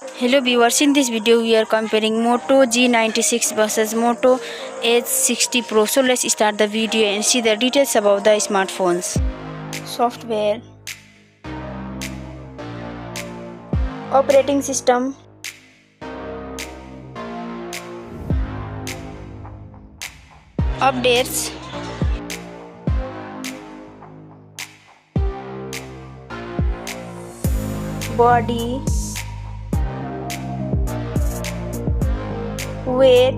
Hello viewers, in this video we are comparing Moto G96 versus Moto Edge 60 Pro. So let's start the video and see the details about the smartphones. Software, operating system, updates, body, weight,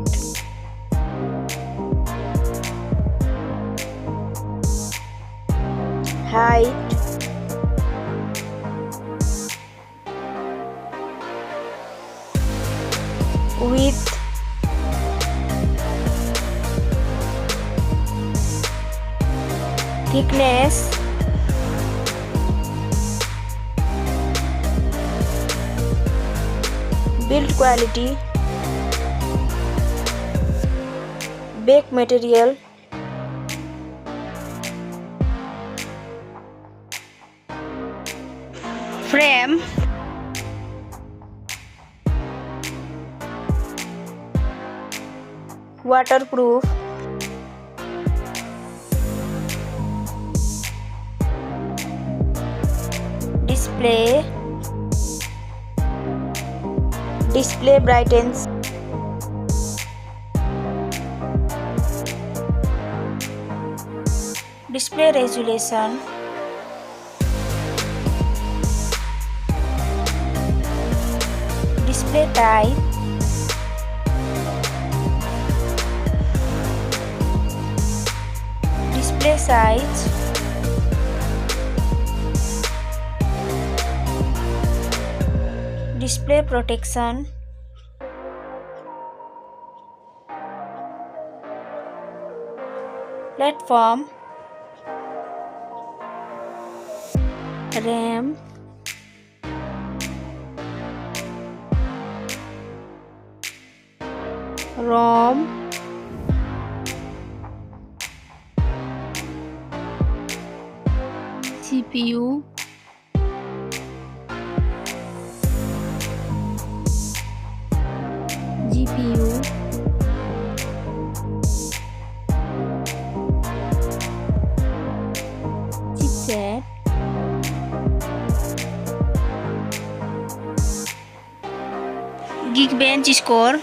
height, width, thickness, build quality, back material, frame, waterproof, display brightens, display resolution, display type, display size, display protection, platform, RAM, ROM, CPU, GPU, chipset, Geekbench Score,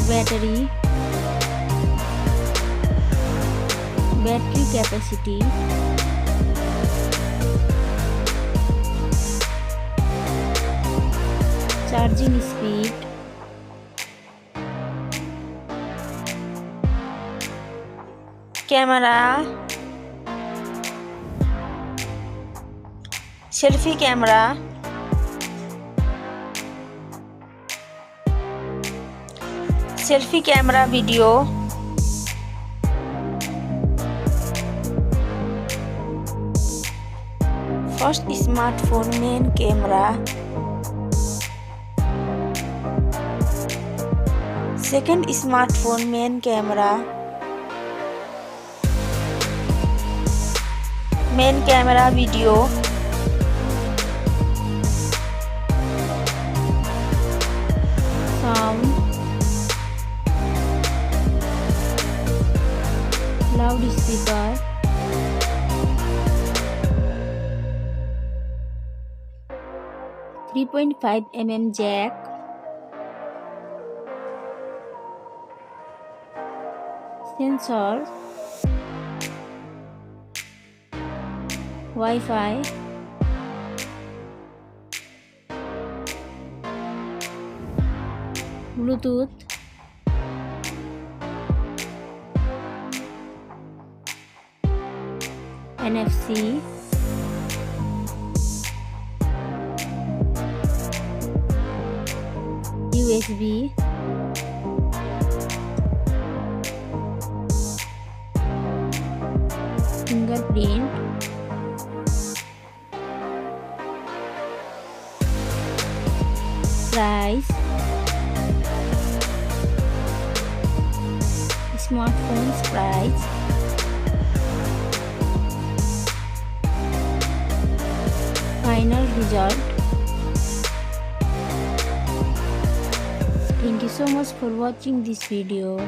battery capacity, charging speed, camera, selfie camera, video, first smartphone main camera, second smartphone main camera, video, sound, loudspeaker, 3.5mm jack, sensor, Wi-Fi, Bluetooth, NFC, USB, fingerprint, price, smartphones price, final result. Thank you so much for watching this video.